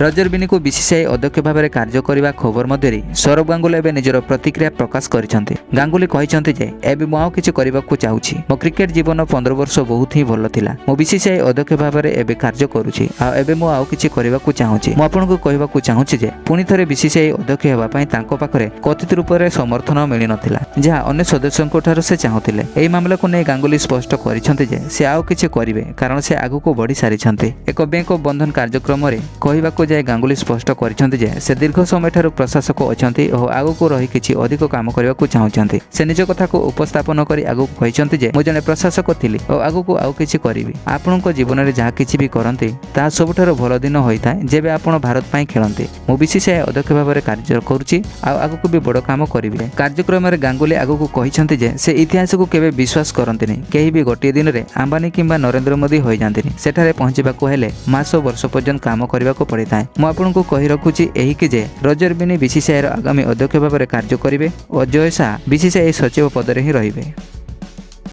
Roger बिनी को BCCI अध्यक्ष भाव में कार्य करने खबर मध्य सौरभ गांगुली एवं निजर प्रतिक्रिया प्रकाश करिसेंति। गांगुली कहिसेंति जे एबे मु आउ किछि करबाकू चाहूछि। मो क्रिकेट जीवन 15 वर्ष बहुत ही भल थिला। मो बीसीसीआई अध्यक्ष भाव में एबे कार्य करूछि आ एबे मु आउ किछि करबाकू चाहूछि। मु आपनको कहबाकू चाहूछि जे पुनी थरे बीसीसीआई अध्यक्ष हेबा पई तांको पाखरे कथित रूप में समर्थन मिली नथिला जहा अन्य सदस्यों ठारो से चाहुथिले। एही मामला को नै गांगुली स्पष्ट करिसेंति जे से आउ किछि करिवे कारण से आगु को बढ़ी सारिछंती। एक बैंक ऑफ बंधन कार्यक्रम रे कहबाकू जाय गांगुली स्पष्ट करिसेंति जे से दीर्घ समय ठारो प्रशासक अछंती और आगु को रही किछि अधिक काम करबाकू चाहुचंती। से निज कथा को उपस्थापन करी आगु को कहिसेंति जे मो जने प्रशासक थिली और आगु को आउ किछि करिवि। आपनक जीवन रे जहा किछि भी करंती ता सबठारो भलो दिन होइताय जेबे आपण भारत पई खेलंती। मो बीसीसीआई अध्यक्ष भाव में कार्य करूछि आ आगु को भी बड़ काम करिवे। कार्यक्रम रे गांगुली आगु को कहिसेंति जे से इतिहास को केबे विश्वास करंती नै। केही भी गोटे दिन रे अंबानी किंबा नरेंद्र मोदी होई जांती। सेठारे पहुंचबाकू हेले मास वर्ष पर्यंत काम करबाकू पड़िଥାଏ। मु आपनको कहि रखुछि एही कि जे रजर बिनी बीसीसीआई रो आगामी अध्यक्ष भाव में कार्य करिवे और जय शाह बीसीसीआई सचिव पद रे ही रहिबे।